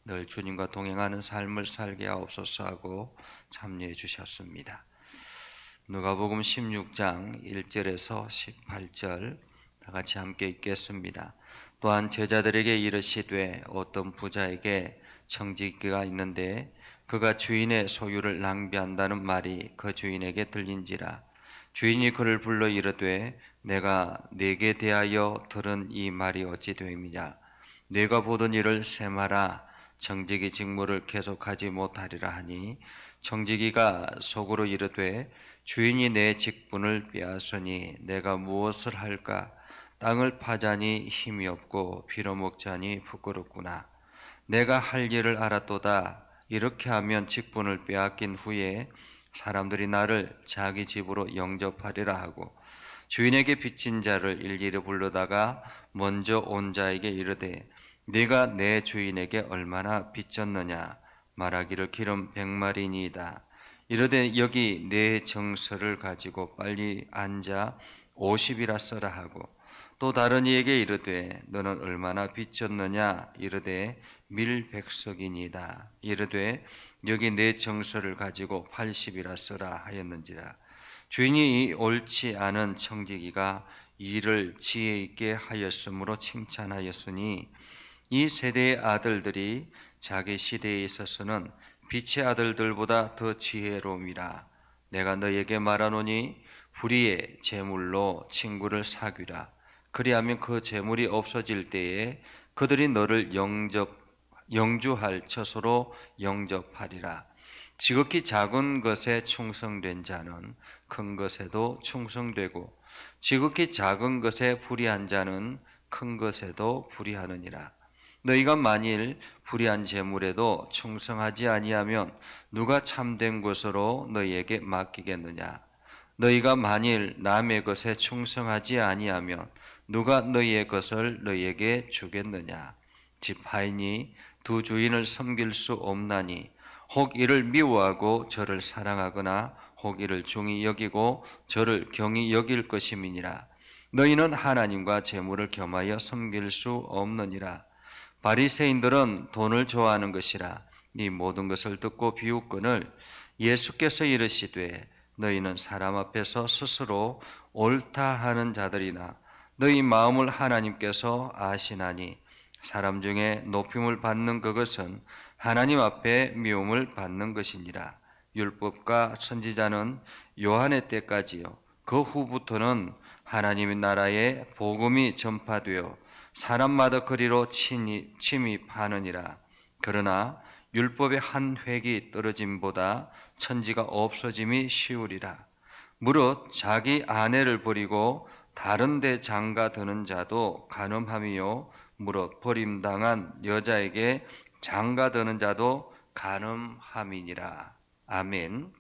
늘 주님과 동행하는 삶을 살게 하옵소서 하고 참여해 주셨습니다. 누가복음 16장 1절에서 18절 다 같이 함께 읽겠습니다. 또한 제자들에게 이르시되 어떤 부자에게 청지기가 있는데 그가 주인의 소유를 낭비한다는 말이 그 주인에게 들린지라. 주인이 그를 불러 이르되 내가 네게 대하여 들은 이 말이 어찌 됨이냐. 네가 보던 일을 세마라. 청지기 직무를 계속하지 못하리라 하니 청지기가 속으로 이르되 주인이 내 직분을 빼앗으니 내가 무엇을 할까? 땅을 파자니 힘이 없고 빌어먹자니 부끄럽구나. 내가 할 일을 알았도다. 이렇게 하면 직분을 빼앗긴 후에 사람들이 나를 자기 집으로 영접하리라 하고 주인에게 빚진 자를 일일이 불러다가 먼저 온 자에게 이르되 네가 내 주인에게 얼마나 빚졌느냐. 말하기를 기름 100마리니이다. 이르되 여기 내 정서를 가지고 빨리 앉아 50이라 써라 하고 또 다른 이에게 이르되 너는 얼마나 빚졌느냐. 이르되 밀백석이니이다. 이르되 여기 내 정서를 가지고 80이라 써라 하였는지라. 주인이 이 옳지 않은 청지기가 일을 지혜 있게 하였으므로 칭찬하였으니 이 세대의 아들들이 자기 시대에 있어서는 빛의 아들들보다 더 지혜로움이라. 내가 너에게 말하노니 불의의 재물로 친구를 사귀라. 그리하면 그 재물이 없어질 때에 그들이 너를 영주할 처소로 영접하리라. 지극히 작은 것에 충성된 자는 큰 것에도 충성되고 지극히 작은 것에 불의한 자는 큰 것에도 불의하느니라. 너희가 만일 불의한 재물에도 충성하지 아니하면 누가 참된 것으로 너희에게 맡기겠느냐? 너희가 만일 남의 것에 충성하지 아니하면 누가 너희의 것을 너희에게 주겠느냐? 지파인이 두 주인을 섬길 수 없나니 혹 이를 미워하고 저를 사랑하거나 혹 이를 중히 여기고 저를 경히 여길 것임이니라. 너희는 하나님과 재물을 겸하여 섬길 수 없느니라. 바리새인들은 돈을 좋아하는 것이라. 이 모든 것을 듣고 비웃거늘 예수께서 이르시되 너희는 사람 앞에서 스스로 옳다 하는 자들이나 너희 마음을 하나님께서 아시나니 사람 중에 높임을 받는 그것은 하나님 앞에 미움을 받는 것이니라. 율법과 선지자는 요한의 때까지요 그 후부터는 하나님의 나라의 복음이 전파되어 사람마다 그리로 침입하느니라. 그러나 율법의 한 획이 떨어짐보다 천지가 없어짐이 쉬우리라. 무릇 자기 아내를 버리고 다른 데 장가 드는 자도 간음함이요 무릇 버림당한 여자에게 장가 드는 자도 간음함이니라. 아멘.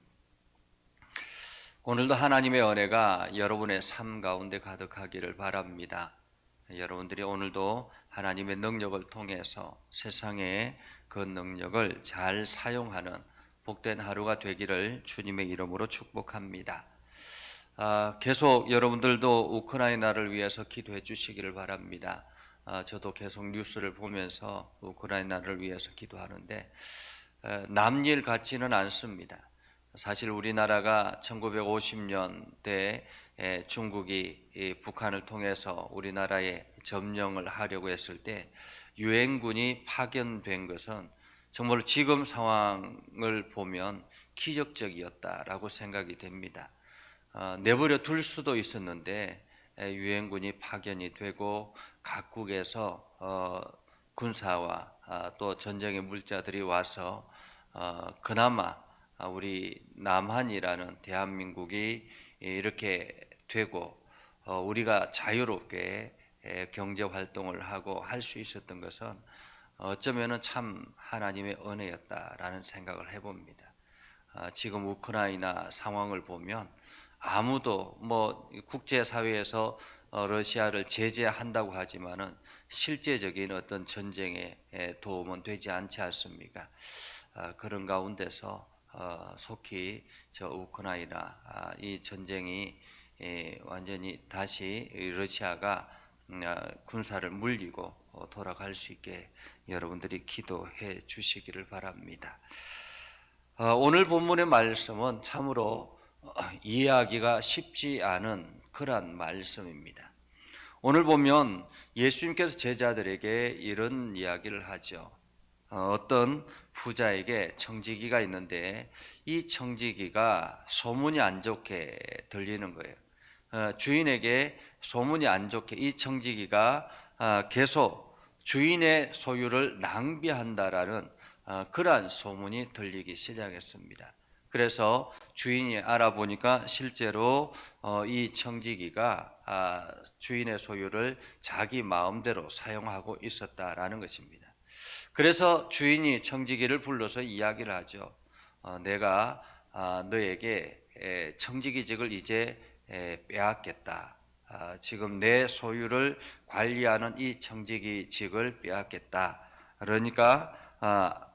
오늘도 하나님의 은혜가 여러분의 삶 가운데 가득하기를 바랍니다. 여러분들이 오늘도 하나님의 능력을 통해서 세상의 그 능력을 잘 사용하는 복된 하루가 되기를 주님의 이름으로 축복합니다. 계속 여러분들도 우크라이나를 위해서 기도해 주시기를 바랍니다. 저도 계속 뉴스를 보면서 우크라이나를 위해서 기도하는데 남일 같지는 않습니다. 사실 우리나라가 1950년대에 중국이 북한을 통해서 우리나라에 점령을 하려고 했을 때 유엔군이 파견된 것은 정말 지금 상황을 보면 기적적이었다라고 생각이 됩니다. 내버려 둘 수도 있었는데 유엔군이 파견이 되고 각국에서 군사와 또 전쟁의 물자들이 와서 그나마 우리 남한이라는 대한민국이 이렇게 되고 우리가 자유롭게 경제 활동을 하고 할 수 있었던 것은 어쩌면은 참 하나님의 은혜였다라는 생각을 해봅니다. 지금 우크라이나 상황을 보면 아무도 국제사회에서 러시아를 제재한다고 하지만은 실제적인 어떤 전쟁에 도움은 되지 않지 않습니까? 그런 가운데서 속히 저 우크라이나 이 전쟁이 완전히 다시 러시아가 군사를 물리고 돌아갈 수 있게 여러분들이 기도해 주시기를 바랍니다. 오늘 본문의 말씀은 참으로 이해하기가 쉽지 않은 그러한 말씀입니다. 오늘 보면 예수님께서 제자들에게 이런 이야기를 하죠. 어떤 부자에게 청지기가 있는데 이 청지기가 소문이 안 좋게 들리는 거예요. 주인에게 소문이 안 좋게 이 청지기가 계속 주인의 소유를 낭비한다라는 그러한 소문이 들리기 시작했습니다. 그래서 주인이 알아보니까 실제로 이 청지기가 주인의 소유를 자기 마음대로 사용하고 있었다라는 것입니다. 그래서 주인이 청지기를 불러서 이야기를 하죠. 내가 너에게 청지기직을 이제 빼앗겠다. 지금 내 소유를 관리하는 이 청지기직을 빼앗겠다. 그러니까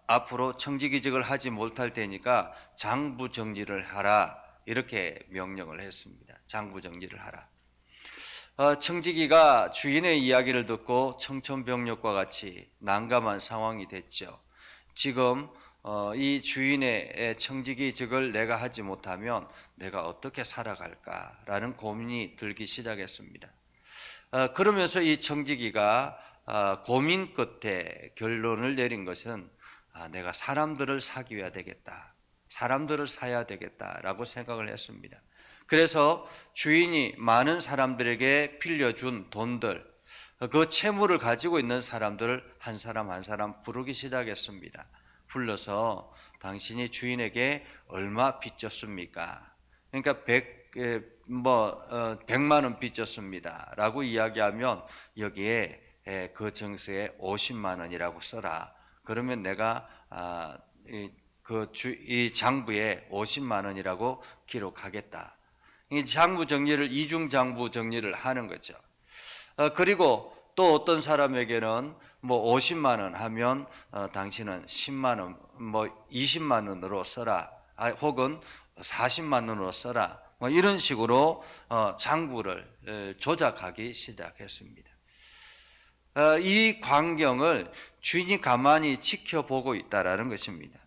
앞으로 청지기직을 하지 못할 테니까 장부 정리를 하라. 이렇게 명령을 했습니다. 장부 정리를 하라. 청지기가 주인의 이야기를 듣고 청천벽력과 같이 난감한 상황이 됐죠. 지금 이 주인의 청지기직을 내가 하지 못하면 내가 어떻게 살아갈까라는 고민이 들기 시작했습니다. 그러면서 이 청지기가 고민 끝에 결론을 내린 것은 내가 사람들을 사귀어야 되겠다. 사람들을 사야 되겠다라고 생각을 했습니다. 그래서 주인이 많은 사람들에게 빌려준 돈들, 그 채무를 가지고 있는 사람들을 한 사람 한 사람 부르기 시작했습니다. 불러서 당신이 주인에게 얼마 빚졌습니까? 그러니까 100만 원 빚졌습니다 라고 이야기하면 여기에 그 증서에 50만 원이라고 써라. 그러면 내가 이 장부에 50만 원이라고 기록하겠다. 이 장부 정리를 이중장부 정리를 하는 거죠. 그리고 또 어떤 사람에게는 50만 원 하면 당신은 10만 원, 20만 원으로 써라. 혹은 40만 원으로 써라. 이런 식으로 장부를 조작하기 시작했습니다. 이 광경을 주인이 가만히 지켜보고 있다라는 것입니다.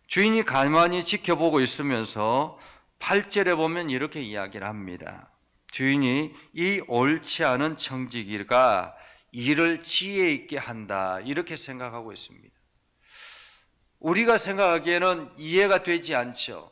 주인이 가만히 지켜보고 있으면서 8절에 보면 이렇게 이야기를 합니다. 주인이 이 옳지 않은 청지기가 일을 지혜 있게 한다 이렇게 생각하고 있습니다. 우리가 생각하기에는 이해가 되지 않죠.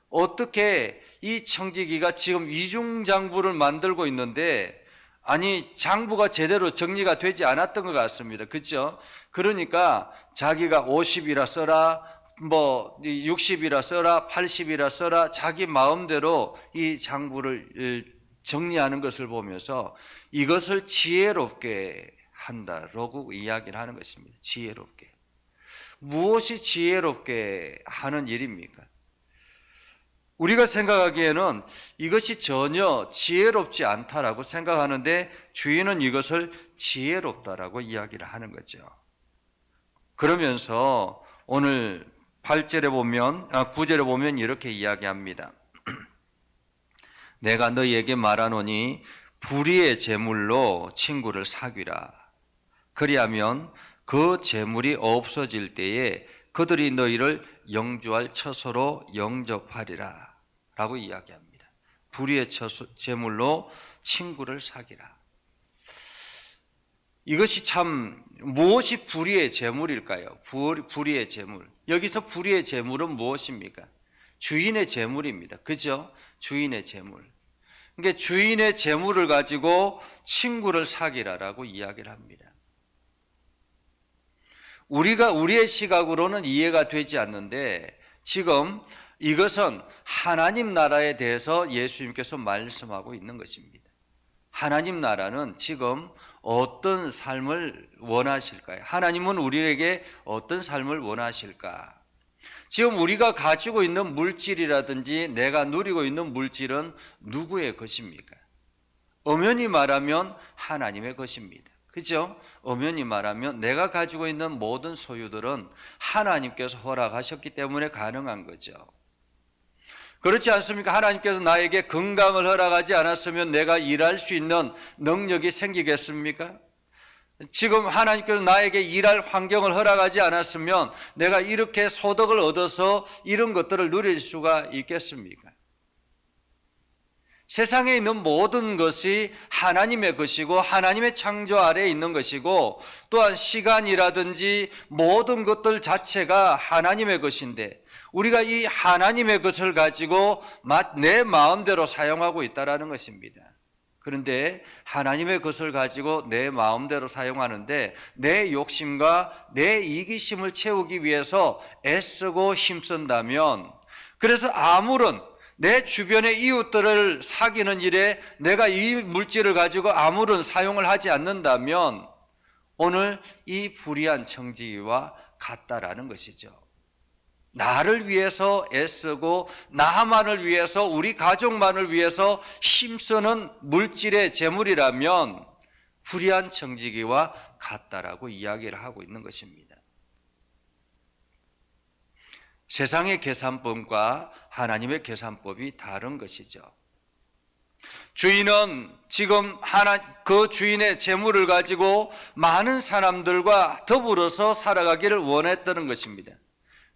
어떻게 이 청지기가 지금 이중장부를 만들고 있는데 아니 장부가 제대로 정리가 되지 않았던 것 같습니다. 그렇죠? 그러니까 자기가 50이라 써라 60이라 써라 80이라 써라 자기 마음대로 이 장부를 정리하는 것을 보면서 이것을 지혜롭게 한다라고 이야기를 하는 것입니다. 지혜롭게. 무엇이 지혜롭게 하는 일입니까? 우리가 생각하기에는 이것이 전혀 지혜롭지 않다라고 생각하는데 주인은 이것을 지혜롭다라고 이야기를 하는 거죠. 그러면서 오늘 9절에 보면 이렇게 이야기합니다. 내가 너희에게 말하노니 불의의 재물로 친구를 사귀라. 그리하면 그 재물이 없어질 때에 그들이 너희를 영주할 처소로 영접하리라 라고 이야기합니다. 불의의 재물로 친구를 사귀라. 이것이 참 무엇이 불의의 재물일까요? 불의의 재물. 여기서 불의의 재물은 무엇입니까? 주인의 재물입니다. 그죠? 주인의 재물. 그러니까 주인의 재물을 가지고 친구를 사귀라라고 이야기를 합니다. 우리의 시각으로는 이해가 되지 않는데 지금 이것은 하나님 나라에 대해서 예수님께서 말씀하고 있는 것입니다. 하나님 나라는 지금 어떤 삶을 원하실까요? 하나님은 우리에게 어떤 삶을 원하실까? 지금 우리가 가지고 있는 물질이라든지 내가 누리고 있는 물질은 누구의 것입니까? 엄연히 말하면 하나님의 것입니다. 그렇죠? 엄연히 말하면 내가 가지고 있는 모든 소유들은 하나님께서 허락하셨기 때문에 가능한 거죠. 그렇지 않습니까? 하나님께서 나에게 건강을 허락하지 않았으면 내가 일할 수 있는 능력이 생기겠습니까? 지금 하나님께서 나에게 일할 환경을 허락하지 않았으면 내가 이렇게 소득을 얻어서 이런 것들을 누릴 수가 있겠습니까? 세상에 있는 모든 것이 하나님의 것이고 하나님의 창조 아래에 있는 것이고 또한 시간이라든지 모든 것들 자체가 하나님의 것인데 우리가 이 하나님의 것을 가지고 내 마음대로 사용하고 있다는 것입니다. 그런데 하나님의 것을 가지고 내 마음대로 사용하는데 내 욕심과 내 이기심을 채우기 위해서 애쓰고 힘쓴다면, 그래서 아무런 내 주변의 이웃들을 사귀는 일에 내가 이 물질을 가지고 아무런 사용을 하지 않는다면 오늘 이 불의한 청지기와 같다라는 것이죠. 나를 위해서 애쓰고 나만을 위해서 우리 가족만을 위해서 힘쓰는 물질의 재물이라면 불의한 청지기와 같다라고 이야기를 하고 있는 것입니다. 세상의 계산법과 하나님의 계산법이 다른 것이죠. 주인은 지금 그 주인의 재물을 가지고 많은 사람들과 더불어서 살아가기를 원했다는 것입니다.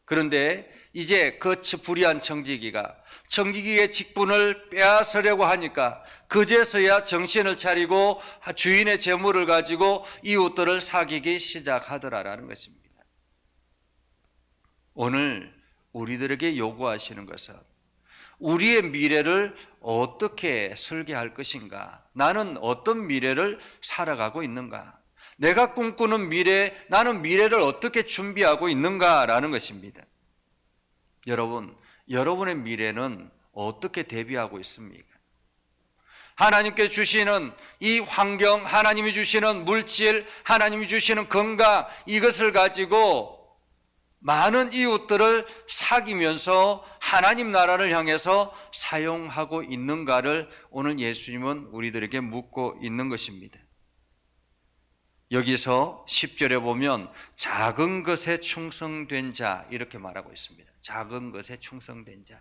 그런데 이제 그 불의한 청지기가 청지기의 직분을 빼앗으려고 하니까 그제서야 정신을 차리고 주인의 재물을 가지고 이웃들을 사귀기 시작하더라라는 것입니다. 오늘 우리들에게 요구하시는 것은 우리의 미래를 어떻게 설계할 것인가? 나는 어떤 미래를 살아가고 있는가? 내가 꿈꾸는 미래, 나는 미래를 어떻게 준비하고 있는가라는 것입니다. 여러분, 여러분의 미래는 어떻게 대비하고 있습니까? 하나님께 주시는 이 환경, 하나님이 주시는 물질, 하나님이 주시는 건강, 이것을 가지고 많은 이웃들을 사귀면서 하나님 나라를 향해서 사용하고 있는가를 오늘 예수님은 우리들에게 묻고 있는 것입니다. 여기서 10절에 보면 작은 것에 충성된 자 이렇게 말하고 있습니다. 작은 것에 충성된 자.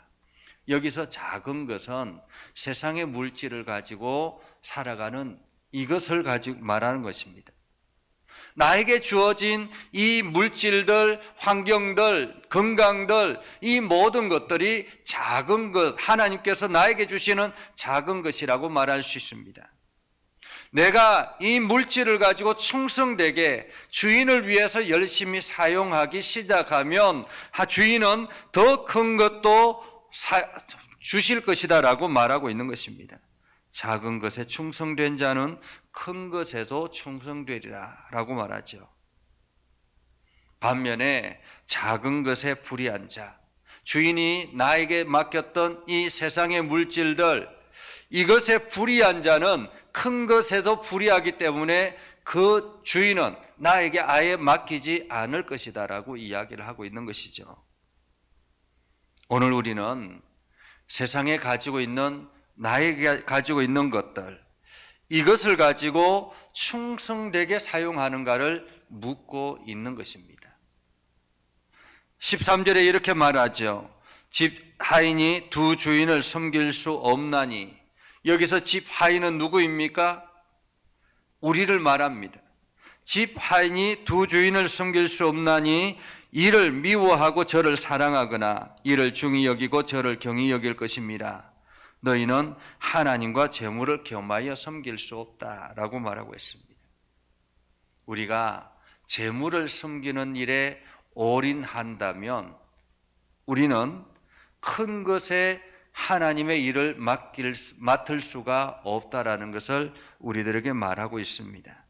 여기서 작은 것은 세상의 물질을 가지고 살아가는 이것을 가지고 말하는 것입니다. 나에게 주어진 이 물질들, 환경들, 건강들, 이 모든 것들이 작은 것, 하나님께서 나에게 주시는 작은 것이라고 말할 수 있습니다. 내가 이 물질을 가지고 충성되게 주인을 위해서 열심히 사용하기 시작하면 주인은 더 큰 것도 주실 것이다 라고 말하고 있는 것입니다. 작은 것에 충성된 자는 큰 것에도 충성되리라 라고 말하죠. 반면에 작은 것에 불의한 자, 주인이 나에게 맡겼던 이 세상의 물질들, 이것에 불의한 자는 큰 것에도 불의하기 때문에 그 주인은 나에게 아예 맡기지 않을 것이다 라고 이야기를 하고 있는 것이죠. 오늘 우리는 세상에 가지고 있는, 나에게 가지고 있는 것들, 이것을 가지고 충성되게 사용하는가를 묻고 있는 것입니다. 13절에 이렇게 말하죠. 집 하인이 두 주인을 섬길 수 없나니. 여기서 집 하인은 누구입니까? 우리를 말합니다. 집 하인이 두 주인을 섬길 수 없나니 이를 미워하고 저를 사랑하거나 이를 중히 여기고 저를 경히 여길 것입니다. 너희는 하나님과 재물을 겸하여 섬길 수 없다라고 말하고 있습니다. 우리가 재물을 섬기는 일에 올인한다면 우리는 큰 것에 하나님의 일을 맡을 수가 없다라는 것을 우리들에게 말하고 있습니다.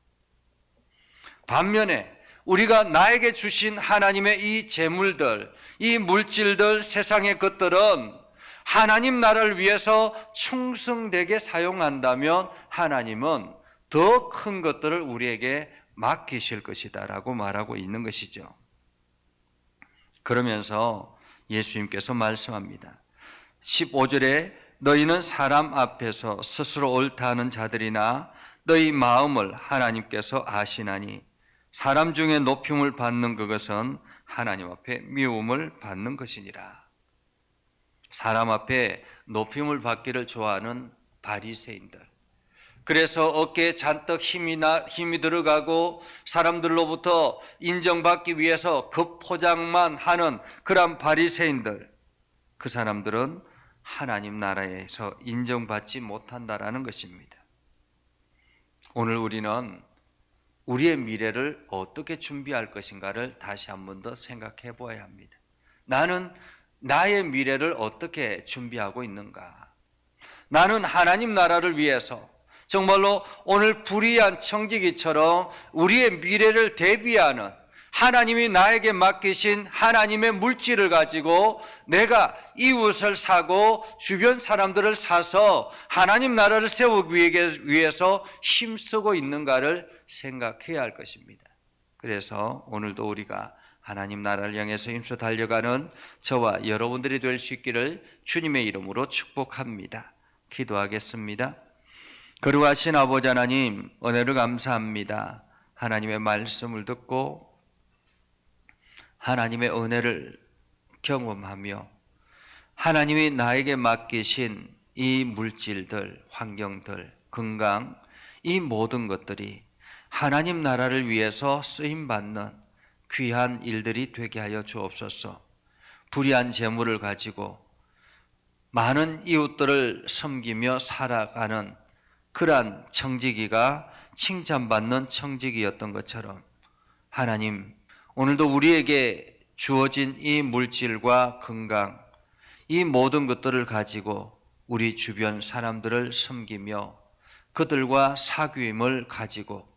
반면에 우리가 나에게 주신 하나님의 이 재물들, 이 물질들, 세상의 것들은 하나님 나라를 위해서 충성되게 사용한다면 하나님은 더 큰 것들을 우리에게 맡기실 것이다 라고 말하고 있는 것이죠. 그러면서 예수님께서 말씀합니다. 15절에 너희는 사람 앞에서 스스로 옳다 하는 자들이나 너희 마음을 하나님께서 아시나니 사람 중에 높임을 받는 그것은 하나님 앞에 미움을 받는 것이니라. 사람 앞에 높임을 받기를 좋아하는 바리새인들, 그래서 어깨에 잔뜩 힘이 들어가고 사람들로부터 인정받기 위해서 겉포장만 하는 그런 바리새인들, 그 사람들은 하나님 나라에서 인정받지 못한다라는 것입니다. 오늘 우리는 우리의 미래를 어떻게 준비할 것인가를 다시 한 번 더 생각해 보아야 합니다. 나는 나의 미래를 어떻게 준비하고 있는가? 나는 하나님 나라를 위해서 정말로 오늘 불의한 청지기처럼 우리의 미래를 대비하는, 하나님이 나에게 맡기신 하나님의 물질을 가지고 내가 이웃을 사고 주변 사람들을 사서 하나님 나라를 세우기 위해서 힘쓰고 있는가를 생각해야 할 것입니다. 그래서 오늘도 우리가 하나님 나라를 향해서 힘써 달려가는 저와 여러분들이 될 수 있기를 주님의 이름으로 축복합니다. 기도하겠습니다. 거룩하신 아버지 하나님, 은혜를 감사합니다. 하나님의 말씀을 듣고 하나님의 은혜를 경험하며 하나님이 나에게 맡기신 이 물질들, 환경들, 건강, 이 모든 것들이 하나님 나라를 위해서 쓰임받는 귀한 일들이 되게 하여 주옵소서. 불의한 재물을 가지고 많은 이웃들을 섬기며 살아가는 그러한 청지기가 칭찬받는 청지기였던 것처럼 하나님, 오늘도 우리에게 주어진 이 물질과 건강, 이 모든 것들을 가지고 우리 주변 사람들을 섬기며 그들과 사귐을 가지고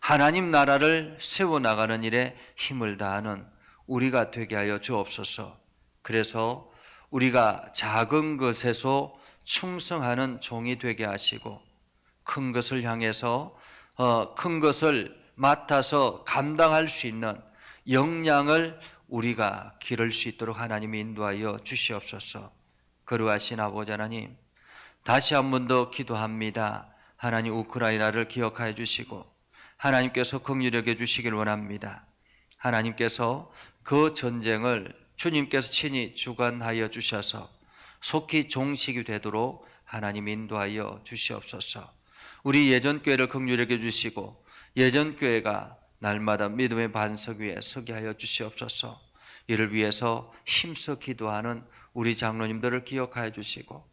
하나님 나라를 세워나가는 일에 힘을 다하는 우리가 되게 하여 주옵소서. 그래서 우리가 작은 것에서 충성하는 종이 되게 하시고 큰 것을 향해서 큰 것을 맡아서 감당할 수 있는 역량을 우리가 기를 수 있도록 하나님이 인도하여 주시옵소서. 거룩하신 아버지 하나님, 다시 한 번 더 기도합니다. 하나님, 우크라이나를 기억하여 주시고 하나님께서 긍휼히 여겨 주시길 원합니다. 하나님께서 그 전쟁을 주님께서 친히 주관하여 주셔서 속히 종식이 되도록 하나님 인도하여 주시옵소서. 우리 예전교회를 긍휼히 여겨 주시고 예전교회가 날마다 믿음의 반석 위에 서게 하여 주시옵소서. 이를 위해서 힘써 기도하는 우리 장로님들을 기억하여 주시고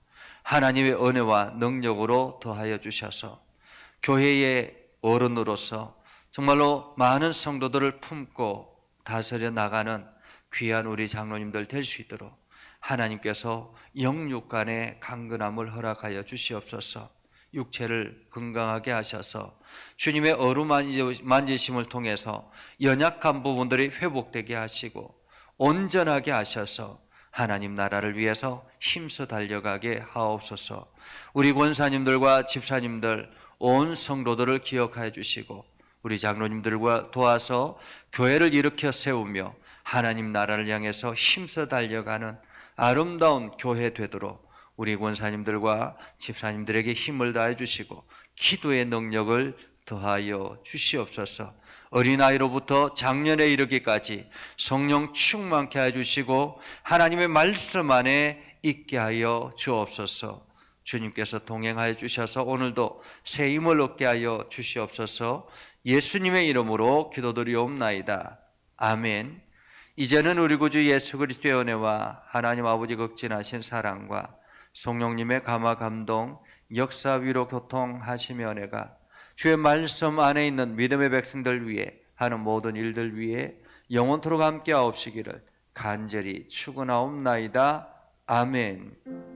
하나님의 은혜와 능력으로 더하여 주셔서 교회의 어른으로서 정말로 많은 성도들을 품고 다스려 나가는 귀한 우리 장로님들 될 수 있도록 하나님께서 영육 간의 강건함을 허락하여 주시옵소서. 육체를 건강하게 하셔서 주님의 어루만지심을 통해서 연약한 부분들이 회복되게 하시고 온전하게 하셔서 하나님 나라를 위해서 힘써 달려가게 하옵소서. 우리 권사님들과 집사님들, 온 성도들을 기억하여 주시고 우리 장로님들과 도와서 교회를 일으켜 세우며 하나님 나라를 향해서 힘써 달려가는 아름다운 교회 되도록 우리 권사님들과 집사님들에게 힘을 다해 주시고 기도의 능력을 더하여 주시옵소서. 어린아이로부터 장년에 이르기까지 성령 충만케 해 주시고 하나님의 말씀 안에 있게 하여 주옵소서. 주님께서 동행하여 주셔서 오늘도 새 힘을 얻게 하여 주시옵소서. 예수님의 이름으로 기도드리옵나이다. 아멘. 이제는 우리 구주 예수 그리스도의 은혜와 하나님 아버지 극진하신 사랑과 성령님의 감화 감동 역사 위로 교통하시며 은혜가 주의 말씀 안에 있는 믿음의 백성들 위해 하는 모든 일들 위해 영원토록 함께 하옵시기를 간절히 축원하옵나이다. 아멘.